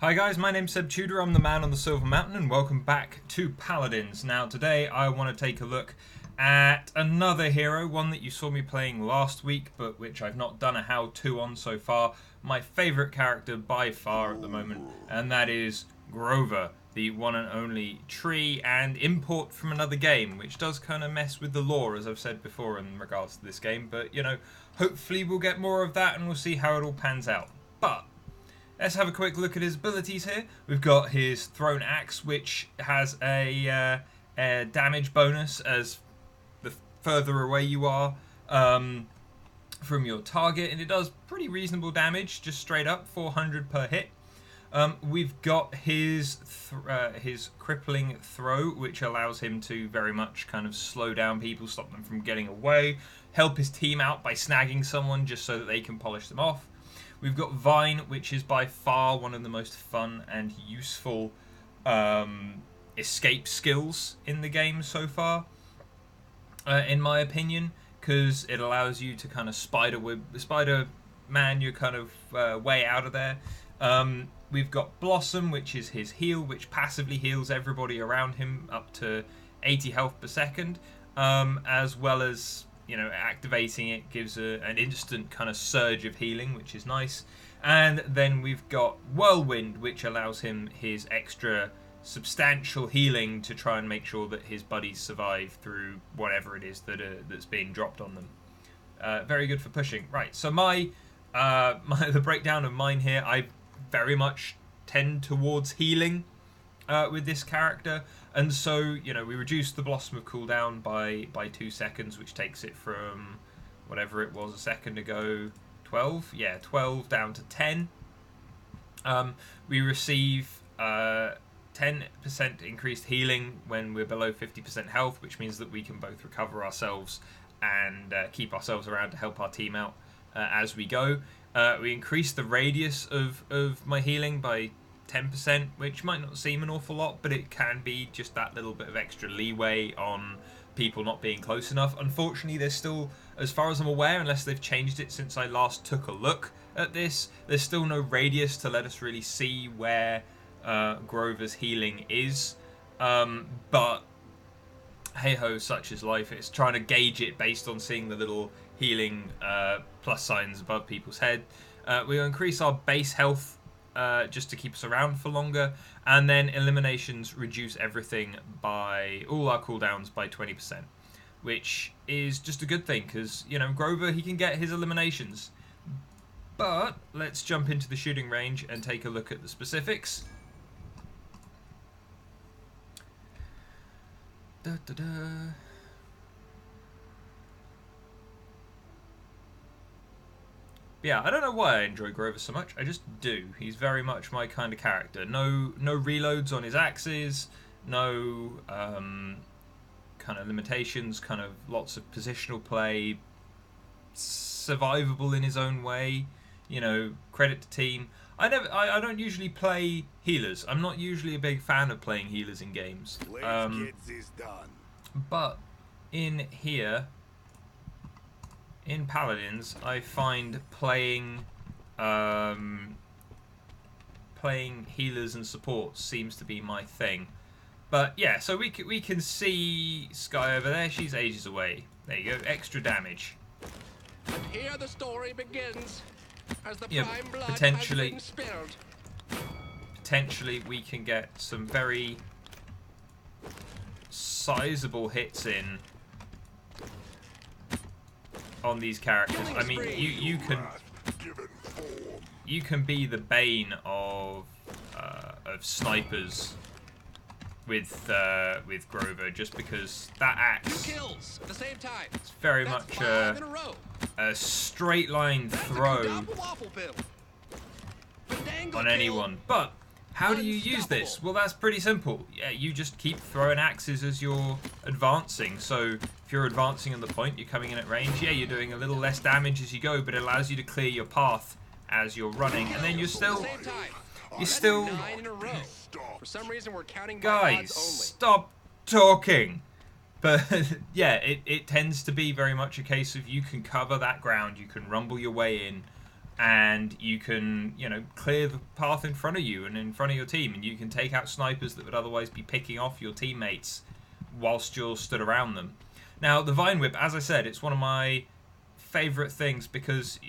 Hi guys, my name's Seb Tudor, I'm the man on the Silver Mountain, and welcome back to Paladins. Now today I want to take a look at another hero, one that you saw me playing last week, but which I've not done a how-to on so far. My favourite character by far at the moment, and that is Grover, the one and only tree and import from another game, which does kind of mess with the lore, as I've said before in regards to this game, but you know, hopefully we'll get more of that and we'll see how it all pans out. But let's have a quick look at his abilities here. We've got his thrown axe, which has a damage bonus as the further away you are from your target, and it does pretty reasonable damage, just straight up 400 per hit. We've got his crippling throw, which allows him to very much kind of slow down people, stop them from getting away, help his team out by snagging someone just so that they can polish them off. We've got Vine, which is by far one of the most fun and useful escape skills in the game so far, in my opinion, because it allows you to kind of Spider-Man your kind of way out of there. We've got Blossom, which is his heal, which passively heals everybody around him up to 80 health per second, as well as, you know, activating it gives an instant kind of surge of healing, which is nice. And then we've got Whirlwind, which allows him his extra substantial healing to try and make sure that his buddies survive through whatever it is that's being dropped on them. Very good for pushing. Right, so the breakdown of mine here, I very much tend towards healing with this character, and so, you know, we reduced the Blossom of cooldown by 2 seconds, which takes it from whatever it was a second ago, 12 down to 10. We receive 10% increased healing when we're below 50% health, which means that we can both recover ourselves and keep ourselves around to help our team out as we go. We increase the radius of my healing by 10%, which might not seem an awful lot, but it can be just that little bit of extra leeway on people not being close enough. Unfortunately, there's still, as far as I'm aware, unless they've changed it since I last took a look at this, there's still no radius to let us really see where Grover's healing is. But hey-ho, such is life. It's trying to gauge it based on seeing the little healing plus signs above people's head. We'll increase our base health just to keep us around for longer, and then eliminations reduce everything by all our cooldowns by 20%, which is just a good thing because, you know, Grover, he can get his eliminations. But let's jump into the shooting range and take a look at the specifics. Da, da, da. Yeah, I don't know why I enjoy Grover so much. I just do. He's very much my kind of character. No reloads on his axes. No kind of limitations. Kind of lots of positional play. Survivable in his own way. You know, credit to team. I don't usually play healers. I'm not usually a big fan of playing healers in games. But in here, in Paladins, I find playing healers and supports seems to be my thing. But yeah, so we can see Skye over there. She's ages away. There you go, extra damage. And here the story begins, as the Yeah, prime blood potentially has been spilled. Potentially we can get some very sizable hits in on these characters. I mean, you can be the bane of snipers with Grover, just because that axe, 2 kills at the same time. it's very That's much 5 in a row. a straight line That's throw a double waffle bill. Fandango on kill. anyone. But how do you use this? Unstoppable. Well, that's pretty simple. Yeah, you just keep throwing axes as you're advancing. So if you're advancing on the point, you're coming in at range. Yeah, you're doing a little less damage as you go, but it allows you to clear your path as you're running, and then you're still, At the same time. you're That's still. 9 in a row. For some reason, we're counting by Guys, odds stop talking. But yeah, it tends to be very much a case of you can cover that ground, you can rumble your way in, and you can, you know, clear the path in front of you and in front of your team, and you can take out snipers that would otherwise be picking off your teammates whilst you're stood around them. Now, the Vine Whip, as I said, it's one of my favourite things because,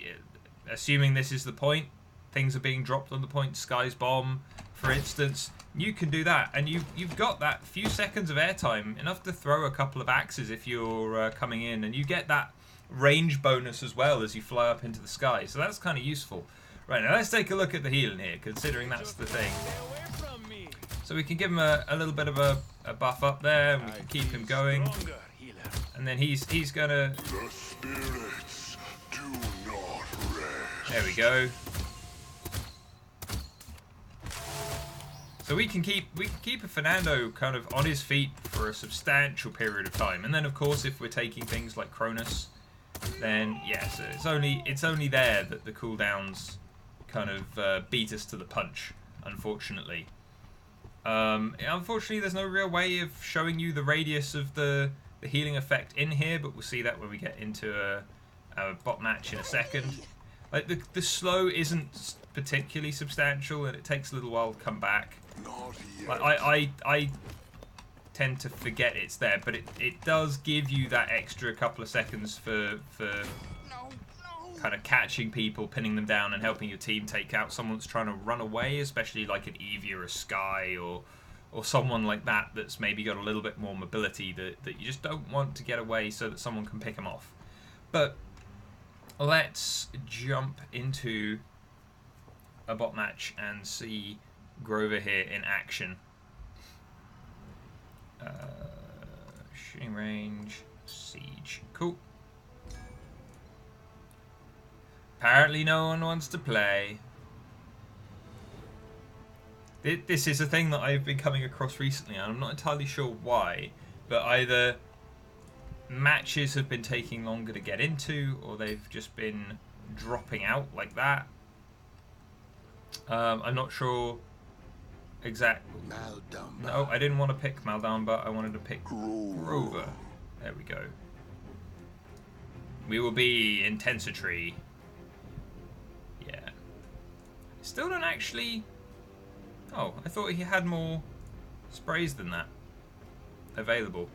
assuming this is the point, things are being dropped on the point, Sky's Bomb, for instance, you can do that, and you've got that few seconds of airtime, enough to throw a couple of axes if you're coming in, and you get that range bonus as well as you fly up into the sky, so that's kind of useful. Right, now let's take a look at the healing here, considering that's the thing. So we can give him a little bit of a buff up there, and we can keep him going. And then he's gonna... The spirits do not rest. There we go. So we can keep a Fernando kind of on his feet for a substantial period of time, and then of course if we're taking things like Cronus, then yes, it's only there that the cooldowns kind of beat us to the punch, unfortunately. Unfortunately, there's no real way of showing you the radius of the healing effect in here, but we'll see that when we get into a bot match in a second. Like the slow isn't particularly substantial, and it takes a little while to come back. Like I tend to forget it's there, but it does give you that extra couple of seconds for kind of catching people, pinning them down, and helping your team take out someone that's trying to run away, especially like an Eevee or a Sky or someone like that that's maybe got a little bit more mobility that you just don't want to get away so that someone can pick them off. But let's jump into a bot match and see Grover here in action. Shooting range, siege, cool. Apparently no one wants to play. This is a thing that I've been coming across recently, and I'm not entirely sure why, but either matches have been taking longer to get into, or they've just been dropping out like that. I'm not sure exactly. No, I didn't want to pick Maldamba, I wanted to pick Grover. There we go. We will be Intensitry. Yeah. Still don't actually... Oh, I thought he had more sprays than that available.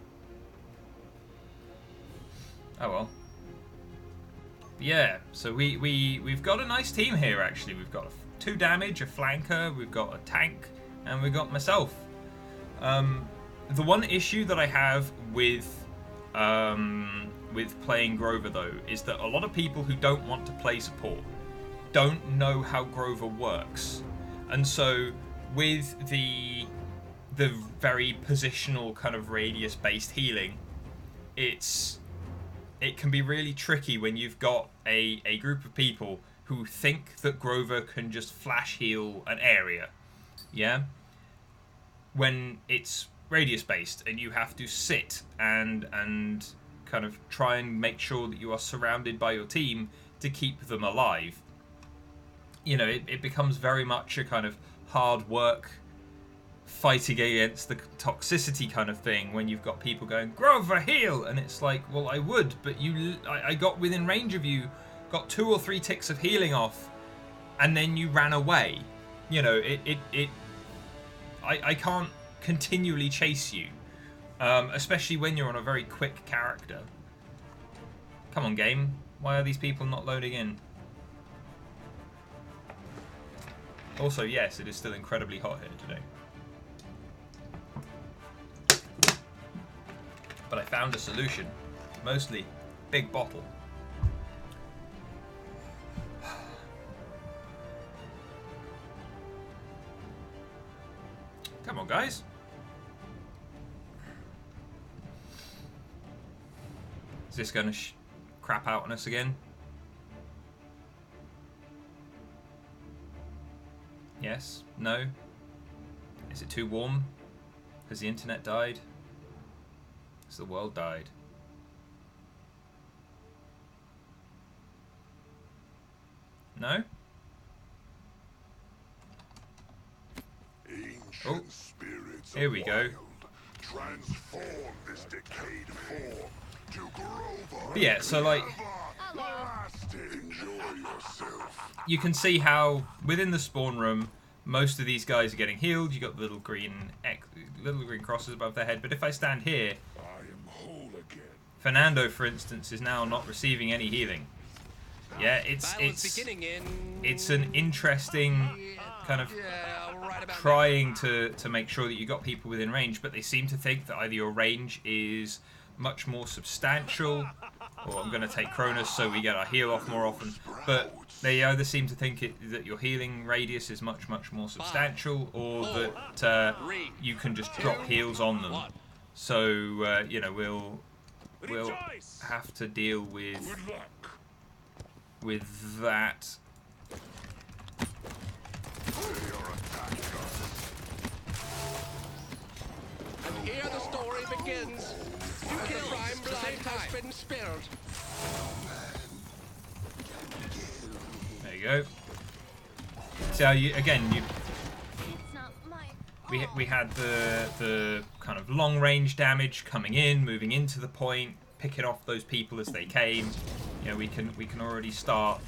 Oh well. Yeah, so we've got a nice team here actually. We've got 2 damage, a flanker, we've got a tank, and we've got myself. The one issue that I have with playing Grover though is that a lot of people who don't want to play support don't know how Grover works, and so with the very positional kind of radius based healing, it can be really tricky when you've got a group of people who think that Grover can just flash heal an area, yeah, when it's radius based and you have to sit and kind of try and make sure that you are surrounded by your team to keep them alive. You know, it becomes very much a kind of hard work fighting against the toxicity kind of thing when you've got people going, Grover, heal! And it's like, well, I would, but I got within range of you, got 2 or 3 ticks of healing off, and then you ran away. You know, I can't continually chase you, especially when you're on a very quick character. Come on, game. Why are these people not loading in? Also, yes, it is still incredibly hot here today. But I found a solution. Mostly big bottle. Come on, guys. Is this going to crap out on us again? Yes? No? Is it too warm? Has the internet died? Has the world died? No? Oh, here we go. Transform this decayed form to Grover. But yeah, so like, Enjoy yourself. You can see how within the spawn room, most of these guys are getting healed. You got the little green crosses above their head. But if I stand here, I am whole again. Fernando, for instance, is now not receiving any healing. Yeah, it's an interesting kind of trying to make sure that you got people within range, but they seem to think that either your range is much more substantial, or I'm going to take Cronus so we get our heal off more often, but they either seem to think that your healing radius is much more substantial, or that you can just drop heals on them. So you know, we'll have to deal with that. And here the story begins. The prime blood has been spilled. There you go. So we had the kind of long range damage coming in, moving into the point, picking off those people as they came. You know, we can already start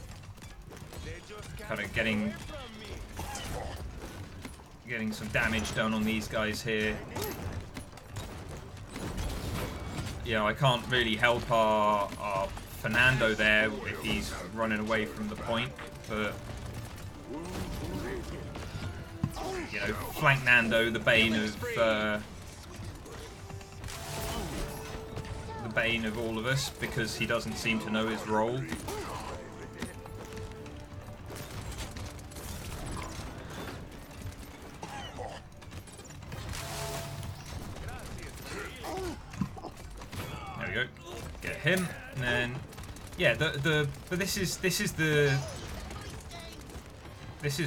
kind of getting some damage done on these guys here. You know, I can't really help our Fernando there if he's running away from the point, but you know, flank Nando, the bane of all of us, because he doesn't seem to know his role. There we go. Get him, and then yeah, but this is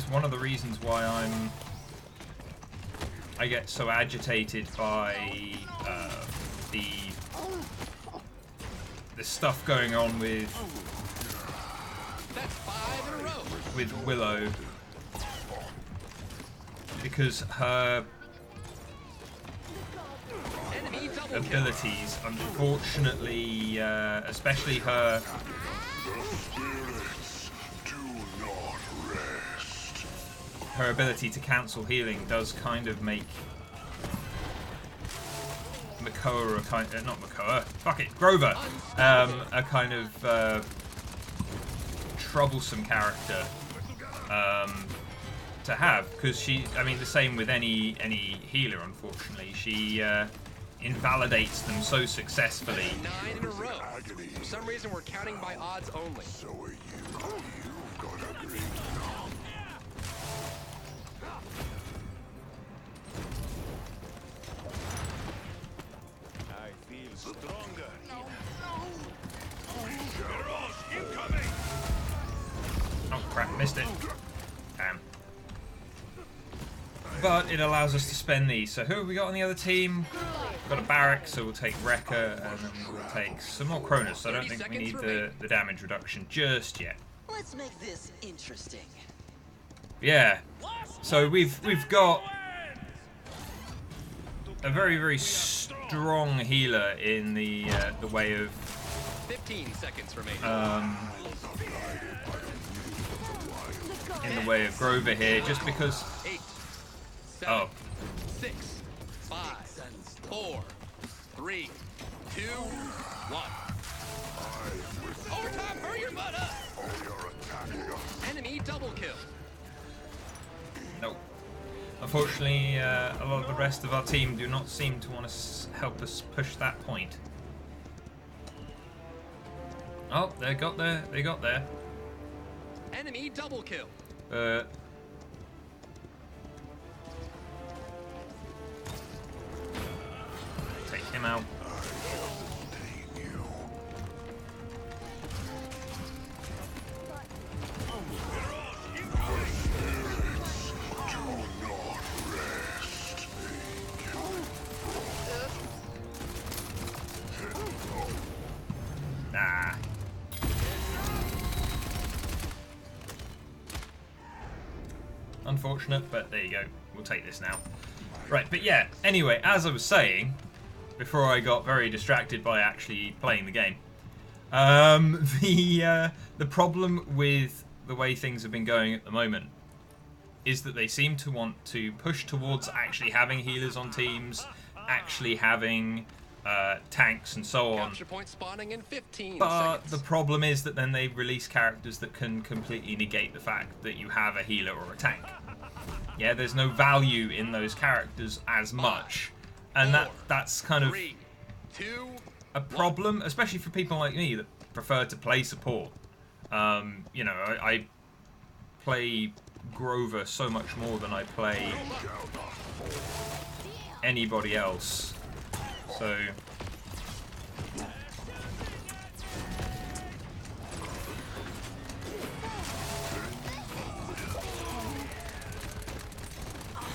one of the reasons why I get so agitated by the stuff going on with Willow, because her abilities, unfortunately, especially her ability to cancel healing does kind of make Makoa a kind not Makoa, fuck it, Grover, a kind of troublesome character to have, because she, I mean, the same with any healer, unfortunately, she invalidates them so successfully. 9 in a row. For some reason, we're counting by odds only. So are you. You've got a green. I feel stronger. Oh crap, missed it. Damn. But it allows us to spend these. So who have we got on the other team? We've got a Barrack, so we'll take Rekka, and then we'll take some more Cronus. I don't think we need the damage reduction just yet. Let's make this interesting. Yeah. So we've got a very strong healer in the way of 15 seconds remaining. In the way of Grover here, just because. 8, 7, Oh. 6, 5, 4, 3, 2, 1. Overtime, hurry your butt up! Enemy double kill. Nope. Unfortunately, a lot of the rest of our team do not seem to want to help us push that point. Oh, they got there. They got there. Enemy double kill. Take him out. Nah. Unfortunate, but there you go. We'll take this now. Right, but yeah, anyway, as I was saying, before I got very distracted by actually playing the game, The problem with the way things have been going at the moment is that they seem to want to push towards actually having healers on teams, actually having tanks and so on. Capture point spawning in 15 But seconds. the problem is that then they release characters that can completely negate the fact that you have a healer or a tank. Yeah, there's no value in those characters as much, and that's kind of 3, 2, a problem, especially for people like me that prefer to play support. You know, I play Grover so much more than I play anybody else. So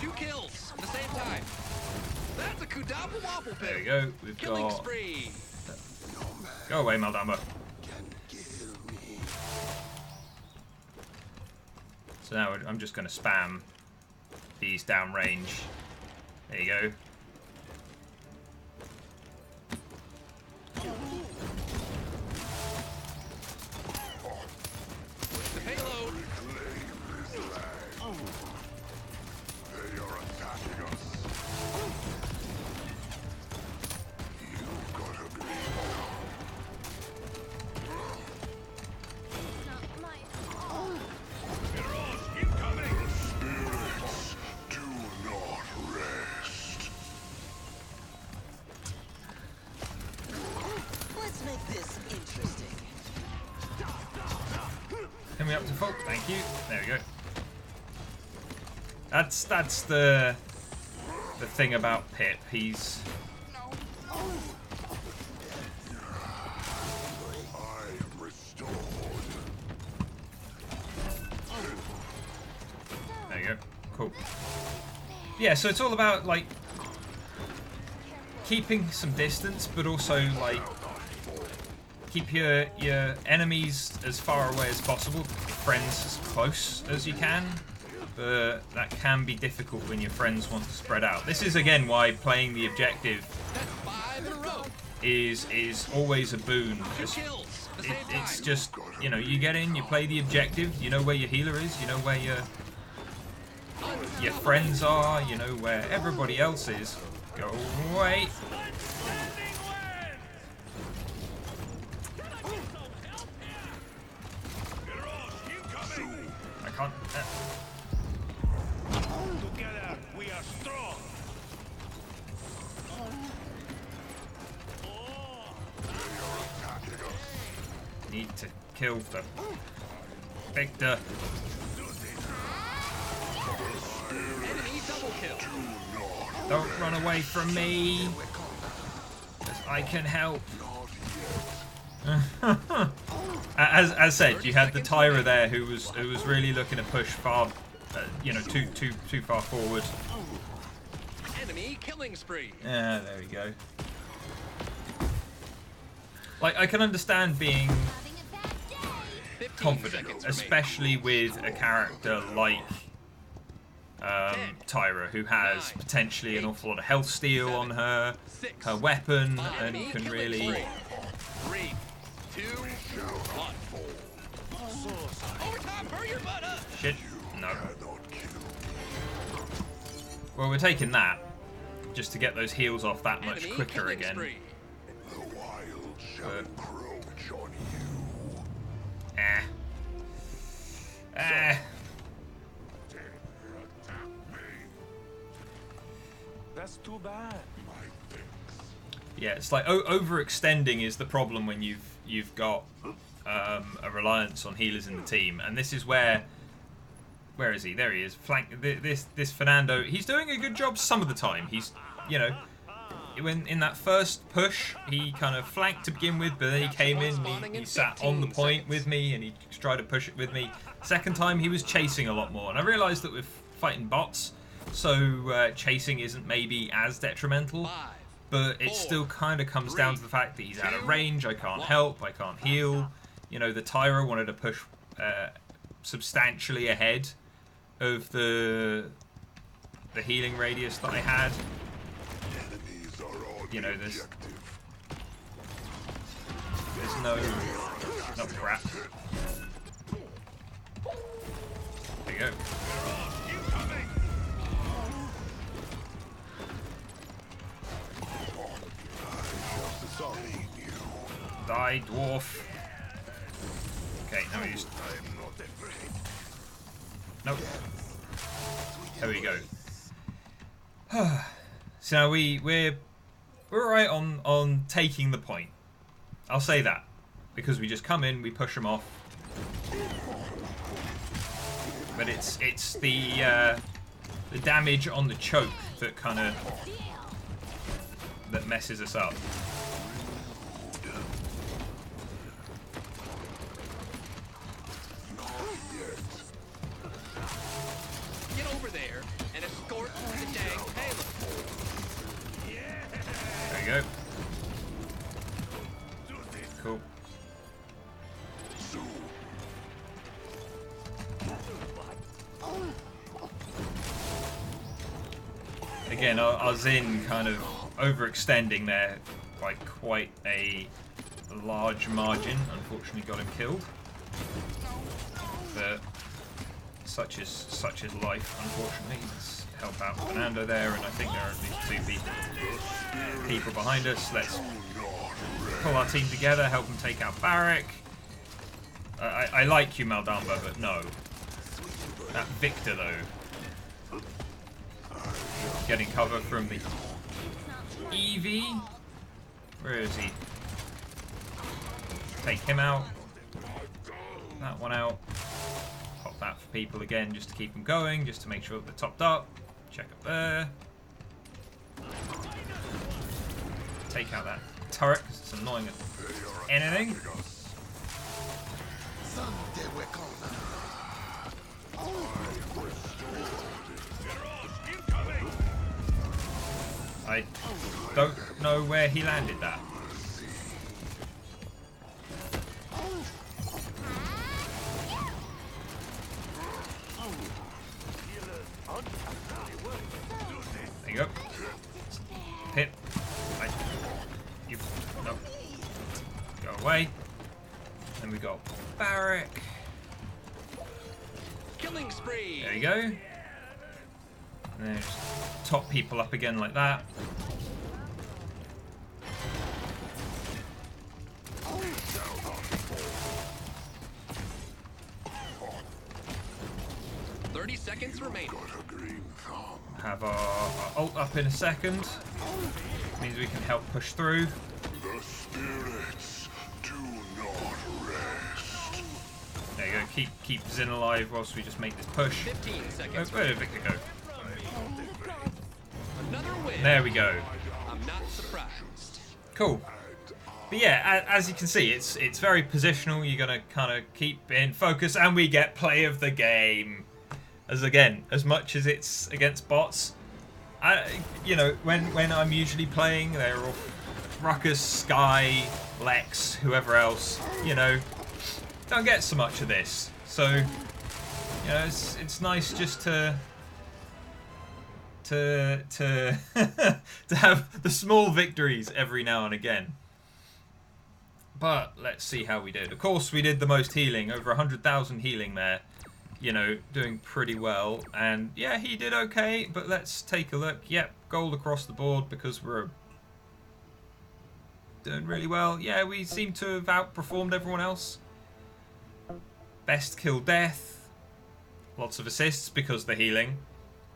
two kills at the same time. That's a Kudapple Wobble Pill. there we go. We've Killing got. spree. Go away, Maldamba. So now I'm just going to spam these downrange. There you go. The payload. They are attacking us. You've got a green. Spirits do not rest. Let's make this interesting. Coming up to full. Thank you. There we go. That's the thing about Pip. He's I am restored. there you go. Cool. Yeah, so it's all about like keeping some distance, but also like keep your enemies as far away as possible, friends as close as you can. But that can be difficult when your friends want to spread out. This is again why playing the objective That's 5 in a row. is always a boon. Two kills at the same It's time. just, you know, you get in, you play the objective, you know where your healer is, you know where your friends are, you know where everybody else is. Go away. I can't. Together we are strong. Need to kill the Victor. Enemy double kill. Don't run away from me. I can help. As said, you had the Tyra there who was really looking to push far, you know, too far forward. Enemy killing spree. Yeah, there we go. Like, I can understand being 15 confident, seconds especially with a character like Tyra, who has potentially an awful lot of health steal on her weapon, and Enemy can killing really. spree. 3, 2, 1. Overtime, hurry your butt up. Shit. No. Cannot kill. Well, we're taking that just to get those heals off that much Enemy quicker killing again. spree. The wild shall encroach on you. Eh. Eh. Attack me. That's too bad. My things. Yeah, it's like overextending is the problem when you've got a reliance on healers in the team, and this is where is he? There he is. Flank this Fernando. He's doing a good job some of the time. He's, you know, when in that first push he kind of flanked to begin with, but then he came in and he sat on the point with me and he tried to push it with me. Second time he was chasing a lot more, and I realised that with fighting bots, so chasing isn't maybe as detrimental. 5, But it 4, still kind of comes down to the fact that he's out of 2, range. I can't 1. help. I can't heal. You know, the Tyra wanted to push substantially ahead of the healing radius that I had. Enemies are on You know, the this. objective. There's no... Oh, crap. There you go. Die, dwarf. Okay, now we just... Nope. There we go. So now we're right on taking the point. I'll say that. Because we just come in, we push them off. But it's the damage on the choke that kind of... that messes us up. Get over there and escort the dang payload. There you go. Cool. Again, our Zin kind of overextending there by quite a large margin. Unfortunately, got him killed. But such is life. Unfortunately, let's help out Fernando there, and I think there are at least 2 people behind us. Let's pull our team together, help them take out Barrack. I like you, Maldamba, but no. That Victor though. Getting cover from the Eevee. Where is he? Take him out. That one out. Pop that for people again just to keep them going, just to make sure that they're topped up. Check up there. Take out that turret because it's annoying as anything. I don't know where he landed that. There you go. Hit. You. No. Go away. Then we got Barrack. Killing spree. There you go. And then just top people up again like that. Seconds remaining. Have our ult up in a second. Means we can help push through. The spirits do not rest. There you go. Keep Zin alive whilst we just make this push. 15 seconds. Where did Victor go? Another win. There we go. I'm not surprised. Cool. But yeah, as you can see, it's very positional. You're gonna kind of keep in focus, and we get play of the game. As much as it's against bots, you know, when I'm usually playing, they're all Ruckus, Sky, Lex, whoever else. You know, don't get so much of this. So, you know, it's nice just to to have the small victories every now and again. But let's see how we did. Of course, we did the most healing, over 100,000 healing there. You know, doing pretty well. And yeah, he did okay, but let's take a look. Yep, gold across the board because we're doing really well. Yeah, we seem to have outperformed everyone else. Best kill death. Lots of assists because of the healing.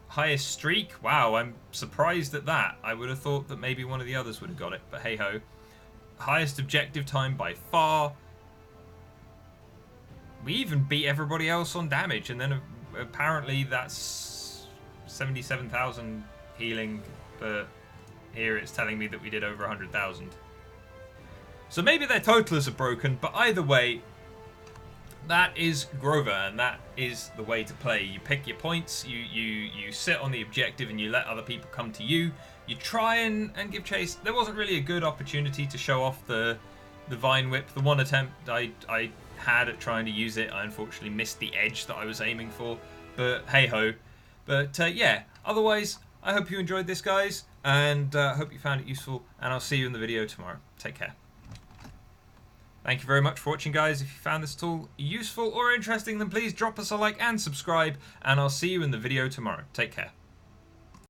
Highest streak. Wow, I'm surprised at that. I would have thought that maybe one of the others would have got it, but hey ho. Highest objective time by far. We even beat everybody else on damage, and then apparently that's 77,000 healing, but here it's telling me that we did over 100,000. So maybe their totalers are broken, but either way, that is Grover, and that is the way to play. You pick your points, you sit on the objective, and you let other people come to you. You try and give chase. There wasn't really a good opportunity to show off the Vine Whip. The one attempt I had at trying to use it, I unfortunately missed the edge that I was aiming for. But hey ho. But yeah, otherwise, I hope you enjoyed this, guys, and hope you found it useful, and I'll see you in the video tomorrow. Take care. Thank you very much for watching, guys. If you found this at all useful or interesting, then please drop us a like and subscribe, and I'll see you in the video tomorrow. Take care.